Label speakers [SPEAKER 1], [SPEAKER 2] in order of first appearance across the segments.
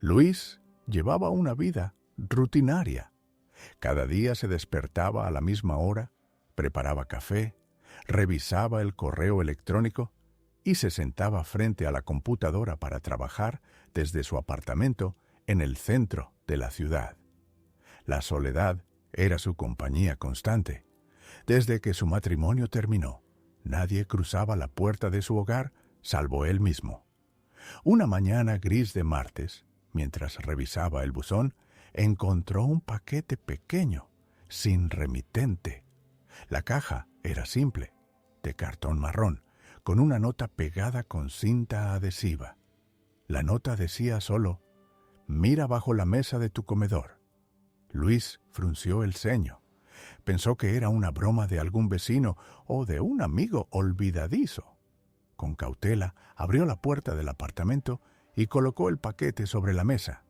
[SPEAKER 1] Luis llevaba una vida rutinaria. Cada día se despertaba a la misma hora, preparaba café, revisaba el correo electrónico y se sentaba frente a la computadora para trabajar desde su apartamento en el centro de la ciudad. La soledad era su compañía constante. Desde que su matrimonio terminó, nadie cruzaba la puerta de su hogar salvo él mismo. Una mañana gris de martes, mientras revisaba el buzón, encontró un paquete pequeño, sin remitente. La caja era simple, de cartón marrón, con una nota pegada con cinta adhesiva. La nota decía solo: «Mira bajo la mesa de tu comedor». Luis frunció el ceño. Pensó que era una broma de algún vecino o de un amigo olvidadizo. Con cautela abrió la puerta del apartamento y colocó el paquete sobre la mesa.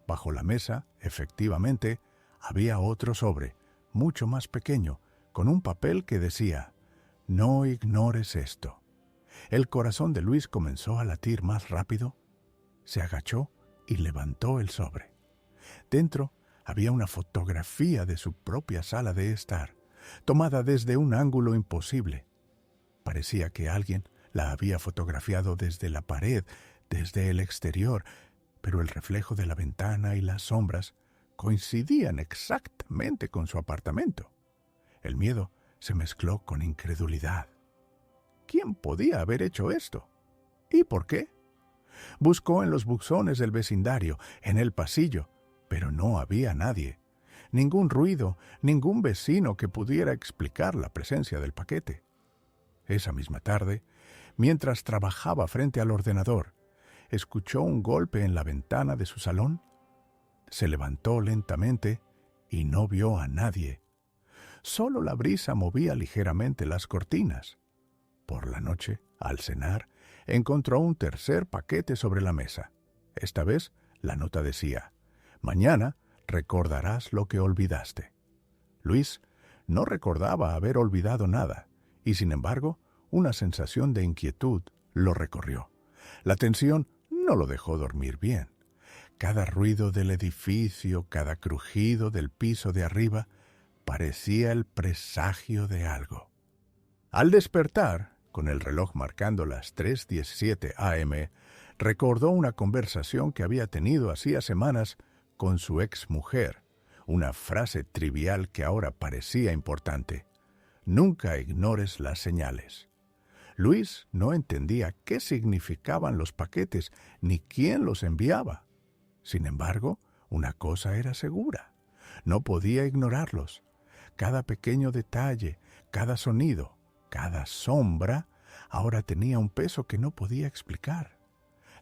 [SPEAKER 1] Bajo la mesa, efectivamente, había otro sobre, mucho más pequeño, con un papel que decía: «No ignores esto». El corazón de Luis comenzó a latir más rápido. Se agachó y levantó el sobre. Dentro había una fotografía de su propia sala de estar, tomada desde un ángulo imposible. Parecía que alguien la había fotografiado desde la pared, desde el exterior, pero el reflejo de la ventana y las sombras coincidían exactamente con su apartamento. El miedo se mezcló con incredulidad. ¿Quién podía haber hecho esto? ¿Y por qué? Buscó en los buzones del vecindario, en el pasillo, pero no había nadie. Ningún ruido, ningún vecino que pudiera explicar la presencia del paquete. Esa misma tarde, mientras trabajaba frente al ordenador, escuchó un golpe en la ventana de su salón. Se levantó lentamente y no vio a nadie. Solo la brisa movía ligeramente las cortinas. Por la noche, al cenar, encontró un tercer paquete sobre la mesa. Esta vez, la nota decía: «Mañana recordarás lo que olvidaste». Luis no recordaba haber olvidado nada, y sin embargo, una sensación de inquietud lo recorrió. La tensión no lo dejó dormir bien. Cada ruido del edificio, cada crujido del piso de arriba, parecía el presagio de algo. Al despertar, con el reloj marcando las 3:17 a.m., recordó una conversación que había tenido hacía semanas con su exmujer, una frase trivial que ahora parecía importante: «Nunca ignores las señales». Luis no entendía qué significaban los paquetes ni quién los enviaba. Sin embargo, una cosa era segura: no podía ignorarlos. Cada pequeño detalle, cada sonido, cada sombra, ahora tenía un peso que no podía explicar.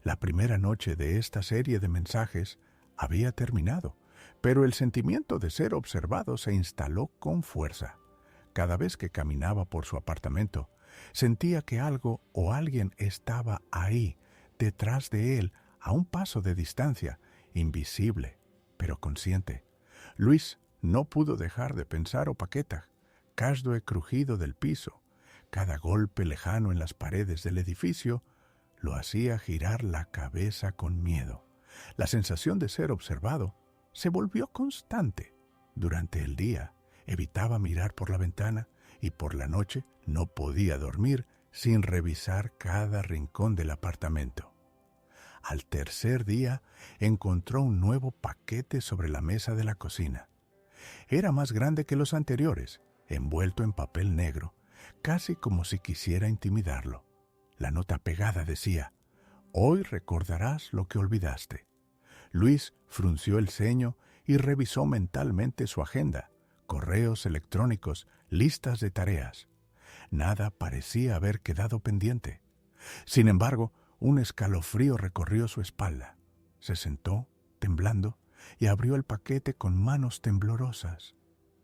[SPEAKER 1] La primera noche de esta serie de mensajes había terminado, pero el sentimiento de ser observado se instaló con fuerza. Cada vez que caminaba por su apartamento, sentía que algo o alguien estaba ahí, detrás de él, a un paso de distancia, invisible, pero consciente. Luis no pudo dejar de pensar o Paquetá, cada crujido del piso, cada golpe lejano en las paredes del edificio, lo hacía girar la cabeza con miedo. La sensación de ser observado se volvió constante. Durante el día evitaba mirar por la ventana y por la noche no podía dormir sin revisar cada rincón del apartamento. Al tercer día encontró un nuevo paquete sobre la mesa de la cocina. Era más grande que los anteriores, envuelto en papel negro, casi como si quisiera intimidarlo. La nota pegada decía: «Hoy recordarás lo que olvidaste». Luis frunció el ceño y revisó mentalmente su agenda, correos electrónicos, listas de tareas. Nada parecía haber quedado pendiente. Sin embargo, un escalofrío recorrió su espalda. Se sentó, temblando, y abrió el paquete con manos temblorosas.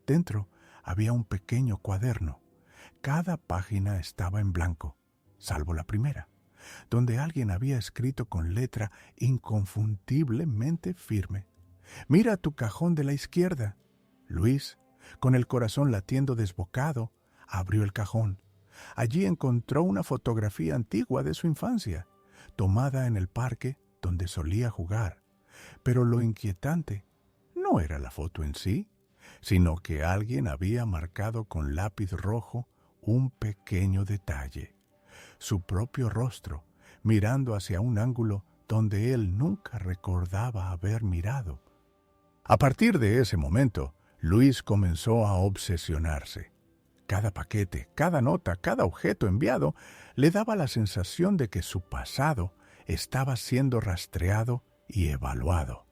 [SPEAKER 1] Dentro había un pequeño cuaderno. Cada página estaba en blanco, salvo la primera, donde alguien había escrito con letra inconfundiblemente firme: «Mira tu cajón de la izquierda». Luis, con el corazón latiendo desbocado, abrió el cajón. Allí encontró una fotografía antigua de su infancia, tomada en el parque donde solía jugar. Pero lo inquietante no era la foto en sí, sino que alguien había marcado con lápiz rojo un pequeño detalle: su propio rostro, mirando hacia un ángulo donde él nunca recordaba haber mirado. A partir de ese momento, Luis comenzó a obsesionarse. Cada paquete, cada nota, cada objeto enviado le daba la sensación de que su pasado estaba siendo rastreado y evaluado.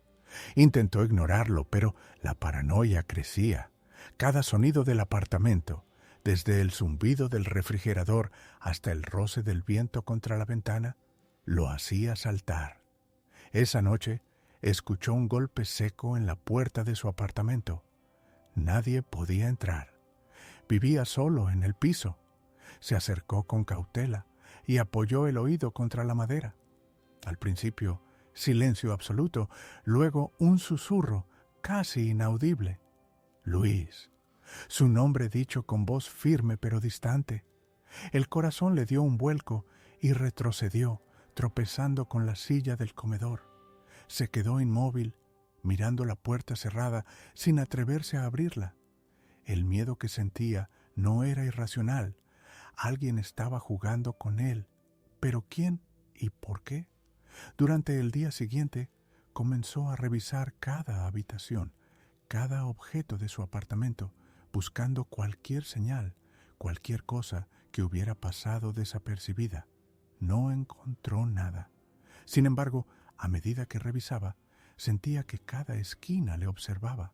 [SPEAKER 1] Intentó ignorarlo, pero la paranoia crecía. Cada sonido del apartamento, desde el zumbido del refrigerador hasta el roce del viento contra la ventana, lo hacía saltar. Esa noche escuchó un golpe seco en la puerta de su apartamento. Nadie podía entrar. Vivía solo en el piso. Se acercó con cautela y apoyó el oído contra la madera. Al principio, silencio absoluto, luego un susurro casi inaudible. Luis. Su nombre dicho con voz firme pero distante. El corazón le dio un vuelco y retrocedió, tropezando con la silla del comedor. Se quedó inmóvil, mirando la puerta cerrada, sin atreverse a abrirla. El miedo que sentía no era irracional. Alguien estaba jugando con él. ¿Pero quién y por qué? Durante el día siguiente, comenzó a revisar cada habitación, cada objeto de su apartamento, buscando cualquier señal, cualquier cosa que hubiera pasado desapercibida. No encontró nada. Sin embargo, a medida que revisaba, sentía que cada esquina le observaba,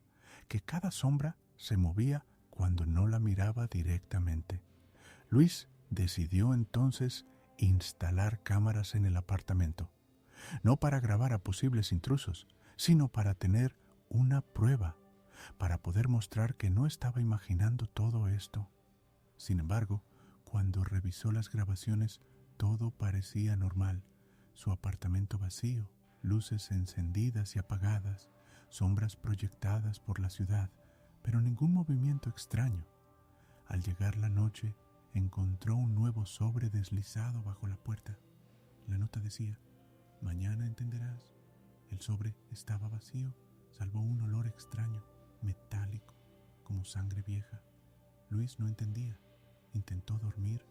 [SPEAKER 1] que cada sombra se movía cuando no la miraba directamente. Luis decidió entonces instalar cámaras en el apartamento, no para grabar a posibles intrusos, sino para tener una prueba, para poder mostrar que no estaba imaginando todo esto. Sin embargo, cuando revisó las grabaciones, todo parecía normal. Su apartamento vacío, luces encendidas y apagadas, sombras proyectadas por la ciudad, pero ningún movimiento extraño. Al llegar la noche, encontró un nuevo sobre deslizado bajo la puerta. La nota decía: «Mañana entenderás». El sobre estaba vacío, salvo un olor extraño, metálico, como sangre vieja. Luis no entendía. Intentó dormir,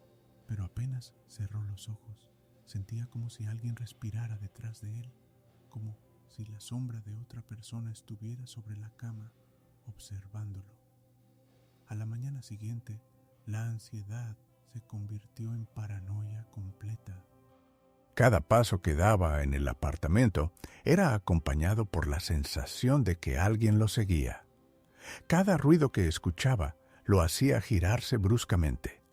[SPEAKER 1] pero apenas cerró los ojos. Sentía como si alguien respirara detrás de él, como si la sombra de otra persona estuviera sobre la cama, observándolo. A la mañana siguiente, la ansiedad se convirtió en paranoia completa. Cada paso que daba en el apartamento era acompañado por la sensación de que alguien lo seguía. Cada ruido que escuchaba lo hacía girarse bruscamente.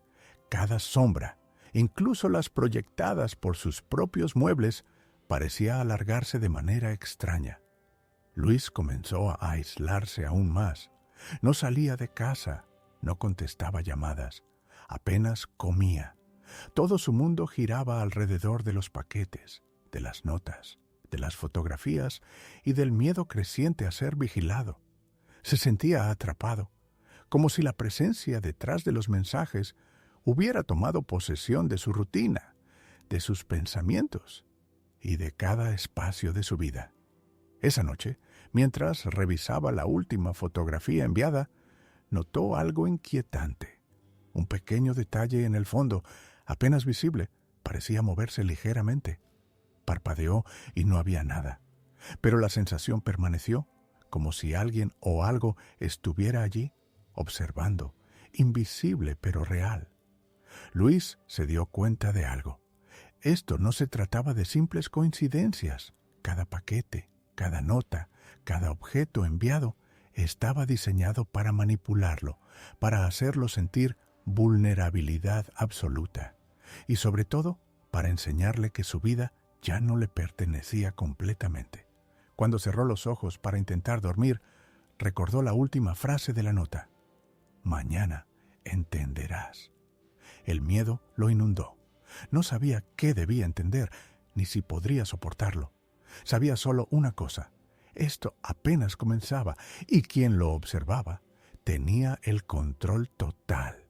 [SPEAKER 1] Cada sombra, incluso las proyectadas por sus propios muebles, parecía alargarse de manera extraña. Luis comenzó a aislarse aún más. No salía de casa, no contestaba llamadas, apenas comía. Todo su mundo giraba alrededor de los paquetes, de las notas, de las fotografías y del miedo creciente a ser vigilado. Se sentía atrapado, como si la presencia detrás de los mensajes hubiera tomado posesión de su rutina, de sus pensamientos y de cada espacio de su vida. Esa noche, mientras revisaba la última fotografía enviada, notó algo inquietante. Un pequeño detalle en el fondo, apenas visible, parecía moverse ligeramente. Parpadeó y no había nada, pero la sensación permaneció, como si alguien o algo estuviera allí, observando, invisible pero real. Luis se dio cuenta de algo. Esto no se trataba de simples coincidencias. Cada paquete, cada nota, cada objeto enviado estaba diseñado para manipularlo, para hacerlo sentir vulnerabilidad absoluta y sobre todo para enseñarle que su vida ya no le pertenecía completamente. Cuando cerró los ojos para intentar dormir, recordó la última frase de la nota: «Mañana entenderás». El miedo lo inundó. No sabía qué debía entender, ni si podría soportarlo. Sabía solo una cosa: esto apenas comenzaba, y quien lo observaba tenía el control total.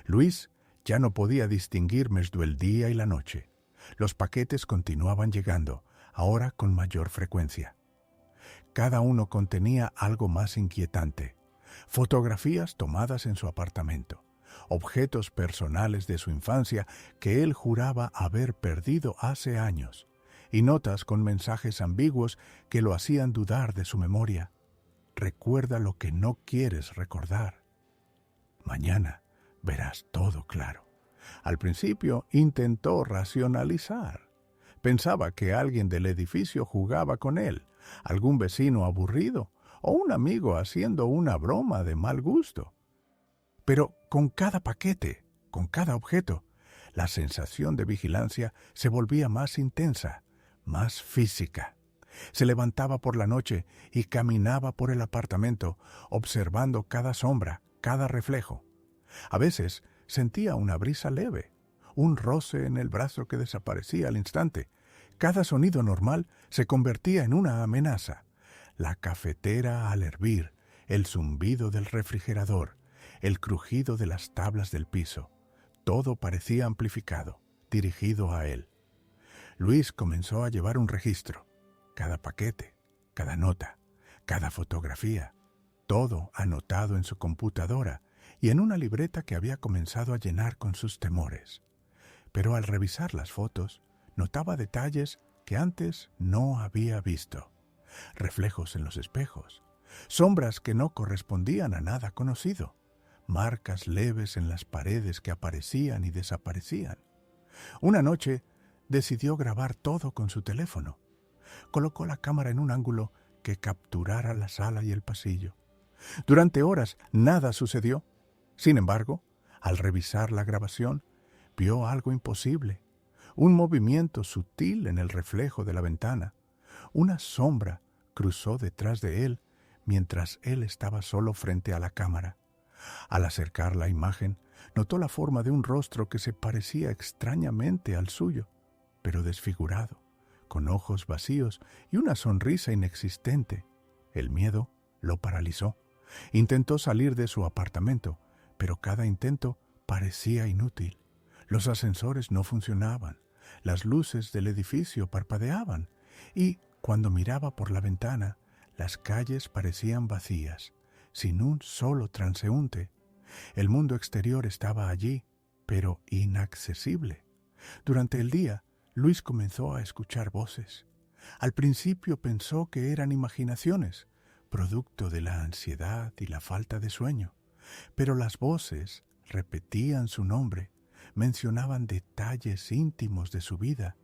[SPEAKER 1] Luis ya no podía distinguir desde el día y la noche. Los paquetes continuaban llegando, ahora con mayor frecuencia. Cada uno contenía algo más inquietante. Fotografías tomadas en su apartamento, objetos personales de su infancia que él juraba haber perdido hace años, y notas con mensajes ambiguos que lo hacían dudar de su memoria. Recuerda lo que no quieres recordar. Mañana verás todo claro. Al principio intentó racionalizar. Pensaba que alguien del edificio jugaba con él, algún vecino aburrido o un amigo haciendo una broma de mal gusto. Pero con cada paquete, con cada objeto, la sensación de vigilancia se volvía más intensa, más física. Se levantaba por la noche y caminaba por el apartamento, observando cada sombra, cada reflejo. A veces sentía una brisa leve, un roce en el brazo que desaparecía al instante. Cada sonido normal se convertía en una amenaza. La cafetera al hervir, el zumbido del refrigerador, el crujido de las tablas del piso. Todo parecía amplificado, dirigido a él. Luis comenzó a llevar un registro. Cada paquete, cada nota, cada fotografía, todo anotado en su computadora y en una libreta que había comenzado a llenar con sus temores. Pero al revisar las fotos, notaba detalles que antes no había visto. Reflejos en los espejos, sombras que no correspondían a nada conocido, marcas leves en las paredes que aparecían y desaparecían. Una noche decidió grabar todo con su teléfono. Colocó la cámara en un ángulo que capturara la sala y el pasillo. Durante horas nada sucedió. Sin embargo, al revisar la grabación, vio algo imposible. Un movimiento sutil en el reflejo de la ventana. Una sombra cruzó detrás de él mientras él estaba solo frente a la cámara. Al acercar la imagen, notó la forma de un rostro que se parecía extrañamente al suyo, pero desfigurado, con ojos vacíos y una sonrisa inexistente. El miedo lo paralizó. Intentó salir de su apartamento, pero cada intento parecía inútil. Los ascensores no funcionaban, las luces del edificio parpadeaban, y cuando miraba por la ventana, las calles parecían vacías, sin un solo transeúnte. El mundo exterior estaba allí, pero inaccesible. Durante el día, Luis comenzó a escuchar voces. Al principio pensó que eran imaginaciones, producto de la ansiedad y la falta de sueño. Pero las voces repetían su nombre, mencionaban detalles íntimos de su vida,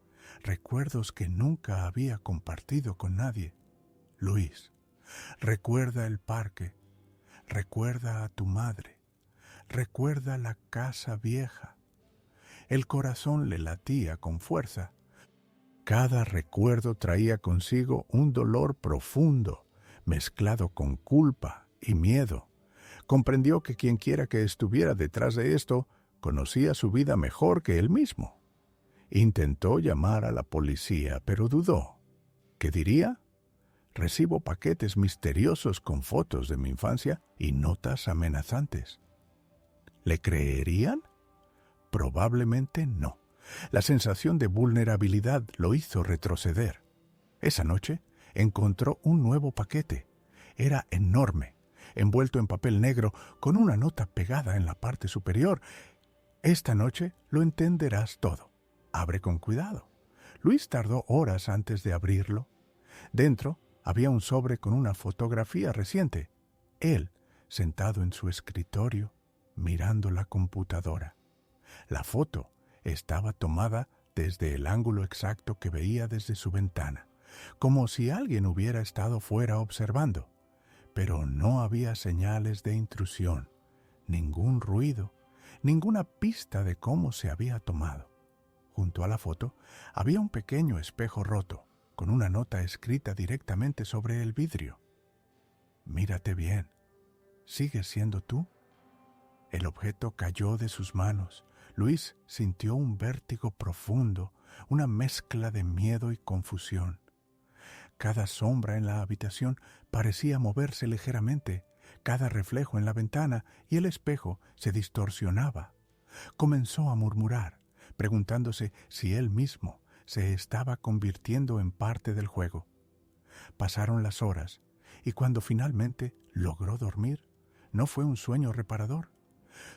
[SPEAKER 1] recuerdos que nunca había compartido con nadie. Luis, recuerda el parque, recuerda a tu madre, recuerda la casa vieja. El corazón le latía con fuerza. Cada recuerdo traía consigo un dolor profundo, mezclado con culpa y miedo. Comprendió que quienquiera que estuviera detrás de esto conocía su vida mejor que él mismo. Intentó llamar a la policía, pero dudó. ¿Qué diría? Recibo paquetes misteriosos con fotos de mi infancia y notas amenazantes. ¿Le creerían? Probablemente no. La sensación de vulnerabilidad lo hizo retroceder. Esa noche encontró un nuevo paquete. Era enorme, envuelto en papel negro, con una nota pegada en la parte superior. Esta noche lo entenderás todo. Abre con cuidado. Luis tardó horas antes de abrirlo. Dentro había un sobre con una fotografía reciente. Él, sentado en su escritorio, mirando la computadora. La foto estaba tomada desde el ángulo exacto que veía desde su ventana, como si alguien hubiera estado fuera observando. Pero no había señales de intrusión, ningún ruido, ninguna pista de cómo se había tomado. Junto a la foto había un pequeño espejo roto, con una nota escrita directamente sobre el vidrio. Mírate bien. ¿Sigues siendo tú? El objeto cayó de sus manos. Luis sintió un vértigo profundo, una mezcla de miedo y confusión. Cada sombra en la habitación parecía moverse ligeramente, cada reflejo en la ventana y el espejo se distorsionaba. Comenzó a murmurar, preguntándose si él mismo se estaba convirtiendo en parte del juego. Pasaron las horas, y cuando finalmente logró dormir, no fue un sueño reparador.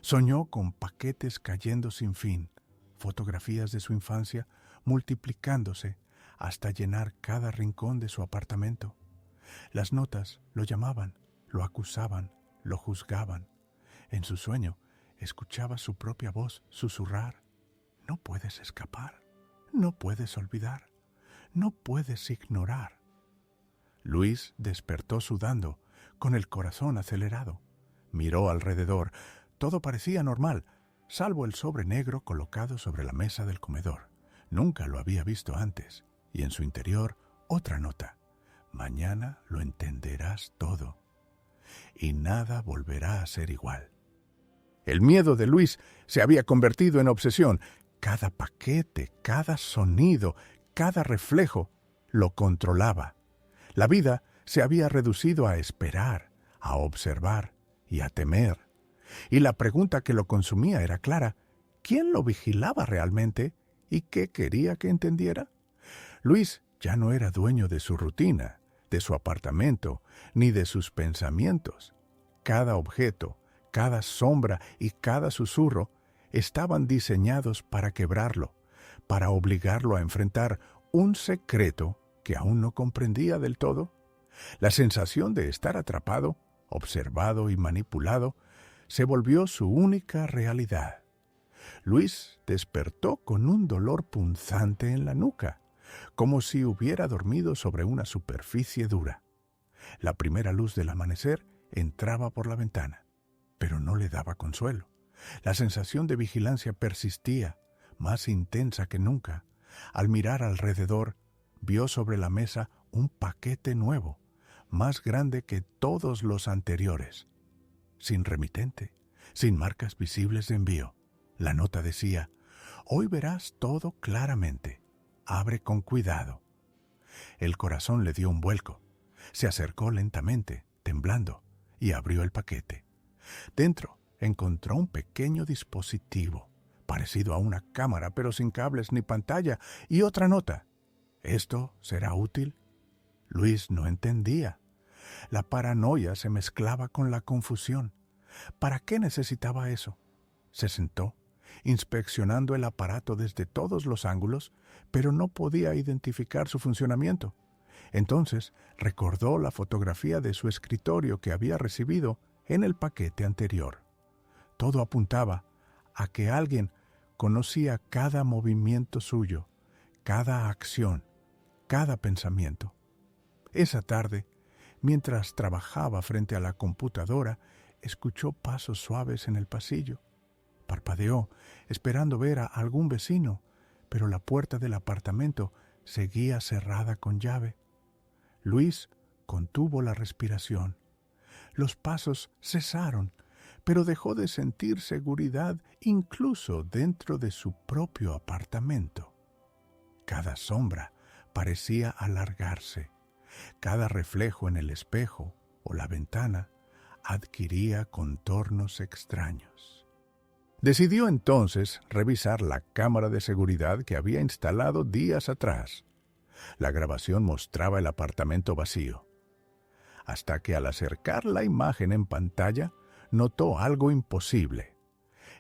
[SPEAKER 1] Soñó con paquetes cayendo sin fin, fotografías de su infancia multiplicándose hasta llenar cada rincón de su apartamento. Las notas lo llamaban, lo acusaban, lo juzgaban. En su sueño escuchaba su propia voz susurrar: no puedes escapar, no puedes olvidar, no puedes ignorar. Luis despertó sudando, con el corazón acelerado. Miró alrededor. Todo parecía normal, salvo el sobre negro colocado sobre la mesa del comedor. Nunca lo había visto antes, y en su interior otra nota: mañana lo entenderás todo, y nada volverá a ser igual. El miedo de Luis se había convertido en obsesión. Cada paquete, cada sonido, cada reflejo lo controlaba. La vida se había reducido a esperar, a observar y a temer. Y la pregunta que lo consumía era clara: ¿quién lo vigilaba realmente y qué quería que entendiera? Luis ya no era dueño de su rutina, de su apartamento, ni de sus pensamientos. Cada objeto, cada sombra y cada susurro estaban diseñados para quebrarlo, para obligarlo a enfrentar un secreto que aún no comprendía del todo. La sensación de estar atrapado, observado y manipulado se volvió su única realidad. Luis despertó con un dolor punzante en la nuca, como si hubiera dormido sobre una superficie dura. La primera luz del amanecer entraba por la ventana, pero no le daba consuelo. La sensación de vigilancia persistía, más intensa que nunca. Al mirar alrededor, vio sobre la mesa un paquete nuevo, más grande que todos los anteriores. Sin remitente, sin marcas visibles de envío. La nota decía: hoy verás todo claramente. Abre con cuidado. El corazón le dio un vuelco. Se acercó lentamente, temblando, y abrió el paquete. Dentro encontró un pequeño dispositivo, parecido a una cámara, pero sin cables ni pantalla, y otra nota: ¿esto será útil? Luis no entendía. La paranoia se mezclaba con la confusión. ¿Para qué necesitaba eso? Se sentó, inspeccionando el aparato desde todos los ángulos, pero no podía identificar su funcionamiento. Entonces recordó la fotografía de su escritorio que había recibido en el paquete anterior. Todo apuntaba a que alguien conocía cada movimiento suyo, cada acción, cada pensamiento. Esa tarde, mientras trabajaba frente a la computadora, escuchó pasos suaves en el pasillo. Parpadeó, esperando ver a algún vecino, pero la puerta del apartamento seguía cerrada con llave. Luis contuvo la respiración. Los pasos cesaron, pero dejó de sentir seguridad incluso dentro de su propio apartamento. Cada sombra parecía alargarse. Cada reflejo en el espejo o la ventana adquiría contornos extraños. Decidió entonces revisar la cámara de seguridad que había instalado días atrás. La grabación mostraba el apartamento vacío, hasta que al acercar la imagen en pantalla notó algo imposible.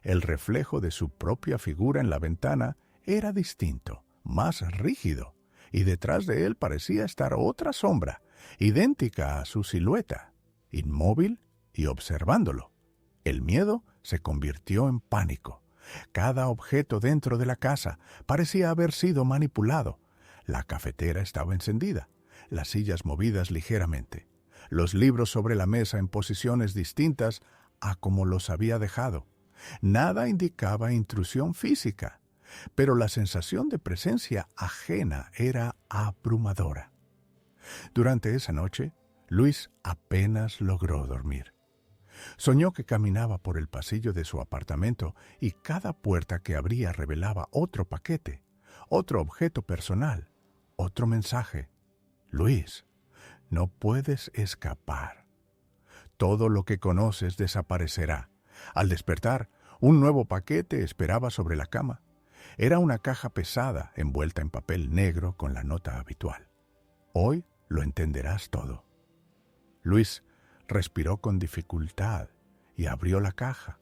[SPEAKER 1] El reflejo de su propia figura en la ventana era distinto, más rígido, y detrás de él parecía estar otra sombra, idéntica a su silueta, inmóvil y observándolo. El miedo se convirtió en pánico. Cada objeto dentro de la casa parecía haber sido manipulado. La cafetera estaba encendida, las sillas movidas ligeramente, los libros sobre la mesa en posiciones distintas a como los había dejado. Nada indicaba intrusión física, pero la sensación de presencia ajena era abrumadora. Durante esa noche, Luis apenas logró dormir. Soñó que caminaba por el pasillo de su apartamento y cada puerta que abría revelaba otro paquete, otro objeto personal, otro mensaje. Luis, no puedes escapar. Todo lo que conoces desaparecerá. Al despertar, un nuevo paquete esperaba sobre la cama. Era una caja pesada envuelta en papel negro con la nota habitual. Hoy lo entenderás todo. Luis respiró con dificultad y abrió la caja.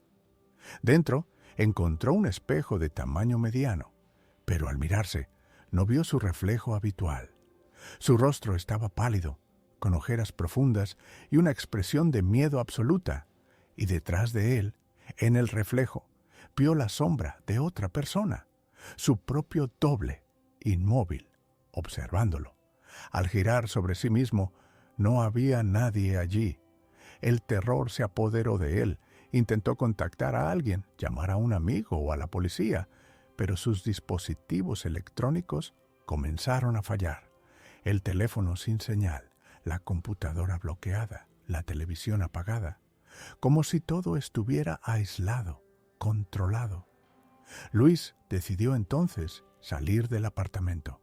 [SPEAKER 1] Dentro encontró un espejo de tamaño mediano, pero al mirarse no vio su reflejo habitual. Su rostro estaba pálido, con ojeras profundas y una expresión de miedo absoluta, y detrás de él, en el reflejo, vio la sombra de otra persona, su propio doble, inmóvil, observándolo. Al girar sobre sí mismo, no había nadie allí. El terror se apoderó de él. Intentó contactar a alguien, llamar a un amigo o a la policía, pero sus dispositivos electrónicos comenzaron a fallar. El teléfono sin señal, la computadora bloqueada, la televisión apagada, como si todo estuviera aislado, controlado. Luis decidió entonces salir del apartamento.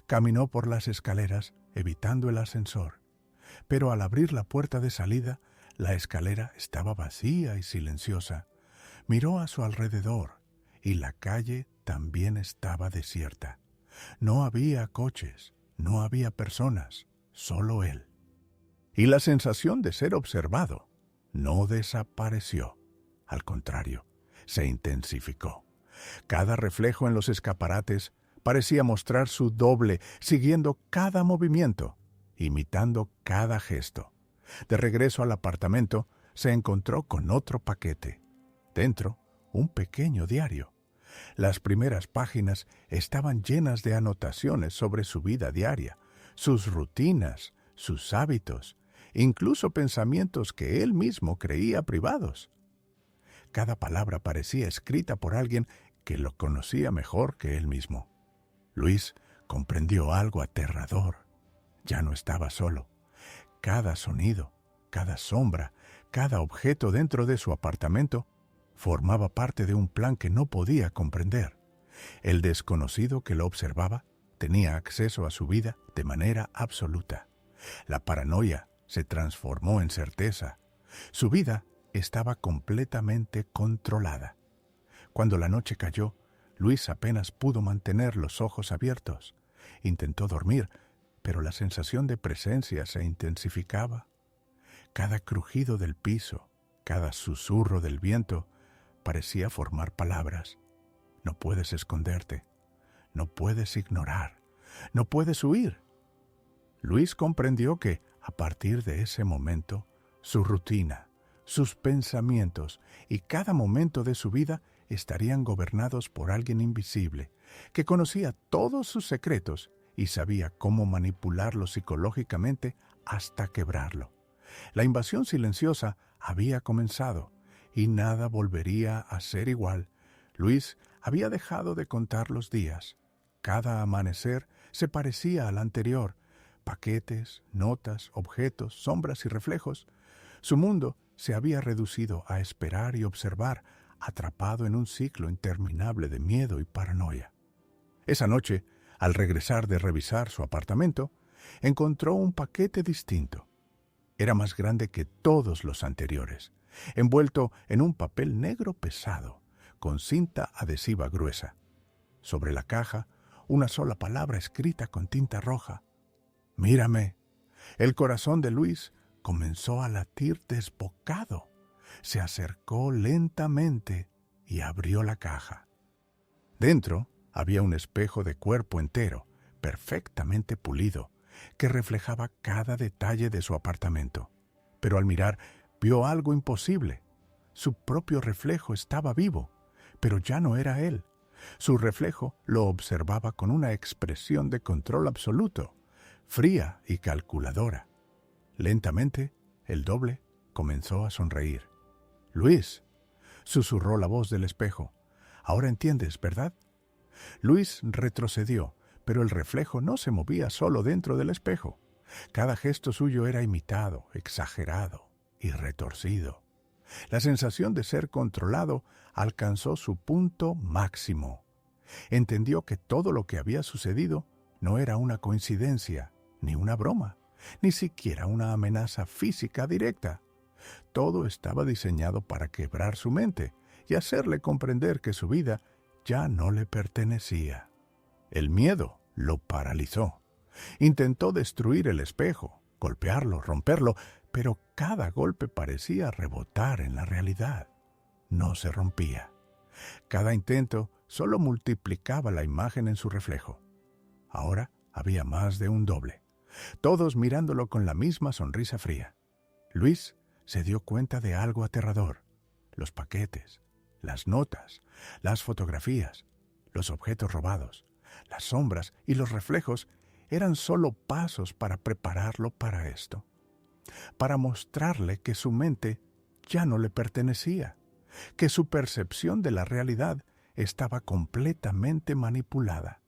[SPEAKER 1] Caminó por las escaleras, evitando el ascensor, pero al abrir la puerta de salida, la escalera estaba vacía y silenciosa. Miró a su alrededor y la calle también estaba desierta. No había coches, no había personas, solo él. Y la sensación de ser observado no desapareció. Al contrario, se intensificó. Cada reflejo en los escaparates parecía mostrar su doble, siguiendo cada movimiento, imitando cada gesto. De regreso al apartamento, se encontró con otro paquete. Dentro, un pequeño diario. Las primeras páginas estaban llenas de anotaciones sobre su vida diaria, sus rutinas, sus hábitos, incluso pensamientos que él mismo creía privados. Cada palabra parecía escrita por alguien que lo conocía mejor que él mismo. Luis comprendió algo aterrador. Ya no estaba solo. Cada sonido, cada sombra, cada objeto dentro de su apartamento formaba parte de un plan que no podía comprender. El desconocido que lo observaba tenía acceso a su vida de manera absoluta. La paranoia se transformó en certeza. Su vida estaba completamente controlada. Cuando la noche cayó, Luis apenas pudo mantener los ojos abiertos. Intentó dormir, pero la sensación de presencia se intensificaba. Cada crujido del piso, cada susurro del viento, parecía formar palabras. No puedes esconderte, no puedes ignorar, no puedes huir. Luis comprendió que, a partir de ese momento, su rutina, sus pensamientos y cada momento de su vida estarían gobernados por alguien invisible, que conocía todos sus secretos y sabía cómo manipularlo psicológicamente hasta quebrarlo. La invasión silenciosa había comenzado y nada volvería a ser igual. Luis había dejado de contar los días. Cada amanecer se parecía al anterior. Paquetes, notas, objetos, sombras y reflejos. Su mundo se había reducido a esperar y observar, atrapado en un ciclo interminable de miedo y paranoia. Esa noche, al regresar de revisar su apartamento, encontró un paquete distinto. Era más grande que todos los anteriores, envuelto en un papel negro pesado, con cinta adhesiva gruesa. Sobre la caja, una sola palabra escrita con tinta roja. «Mírame». El corazón de Luis comenzó a latir desbocado. Se acercó lentamente y abrió la caja. Dentro había un espejo de cuerpo entero, perfectamente pulido, que reflejaba cada detalle de su apartamento. Pero al mirar, vio algo imposible. Su propio reflejo estaba vivo, pero ya no era él. Su reflejo lo observaba con una expresión de control absoluto, fría y calculadora. Lentamente, el doble comenzó a sonreír. «Luis», susurró la voz del espejo, «ahora entiendes, ¿verdad?». Luis retrocedió, pero el reflejo no se movía solo dentro del espejo. Cada gesto suyo era imitado, exagerado y retorcido. La sensación de ser controlado alcanzó su punto máximo. Entendió que todo lo que había sucedido no era una coincidencia, ni una broma, ni siquiera una amenaza física directa. Todo estaba diseñado para quebrar su mente y hacerle comprender que su vida ya no le pertenecía. El miedo lo paralizó. Intentó destruir el espejo, golpearlo, romperlo, pero cada golpe parecía rebotar en la realidad. No se rompía. Cada intento solo multiplicaba la imagen en su reflejo. Ahora había más de un doble, todos mirándolo con la misma sonrisa fría. Luis se dio cuenta de algo aterrador. Los paquetes, las notas, las fotografías, los objetos robados, las sombras y los reflejos eran solo pasos para prepararlo para esto, para mostrarle que su mente ya no le pertenecía, que su percepción de la realidad estaba completamente manipulada.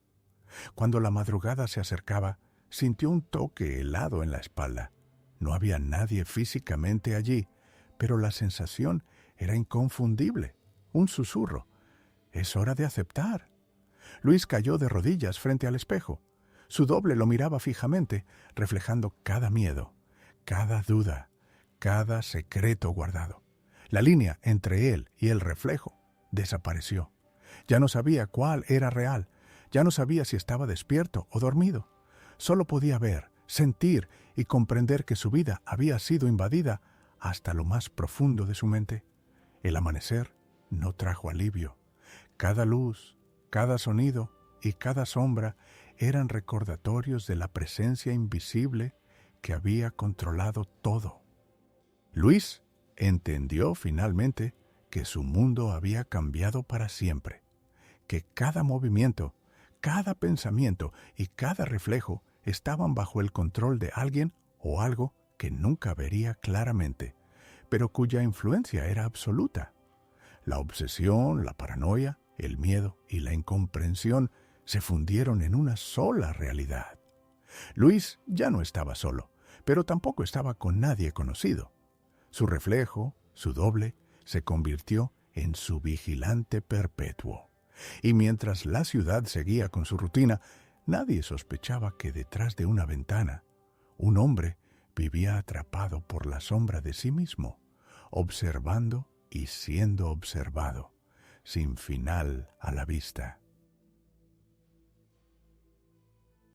[SPEAKER 1] Cuando la madrugada se acercaba, sintió un toque helado en la espalda. No había nadie físicamente allí, pero la sensación era inconfundible. Un susurro. Es hora de aceptar. Luis cayó de rodillas frente al espejo. Su doble lo miraba fijamente, reflejando cada miedo, cada duda, cada secreto guardado. La línea entre él y el reflejo desapareció. Ya no sabía cuál era real, ya no sabía si estaba despierto o dormido. Solo podía ver, sentir y comprender que su vida había sido invadida hasta lo más profundo de su mente. El amanecer no trajo alivio. Cada luz, cada sonido y cada sombra eran recordatorios de la presencia invisible que había controlado todo. Luis entendió finalmente que su mundo había cambiado para siempre, que cada movimiento, cada pensamiento y cada reflejo estaban bajo el control de alguien o algo que nunca vería claramente, pero cuya influencia era absoluta. La obsesión, la paranoia, el miedo y la incomprensión se fundieron en una sola realidad. Luis ya no estaba solo, pero tampoco estaba con nadie conocido. Su reflejo, su doble, se convirtió en su vigilante perpetuo. Y mientras la ciudad seguía con su rutina, nadie sospechaba que detrás de una ventana, un hombre vivía atrapado por la sombra de sí mismo, observando y siendo observado, sin final a la vista.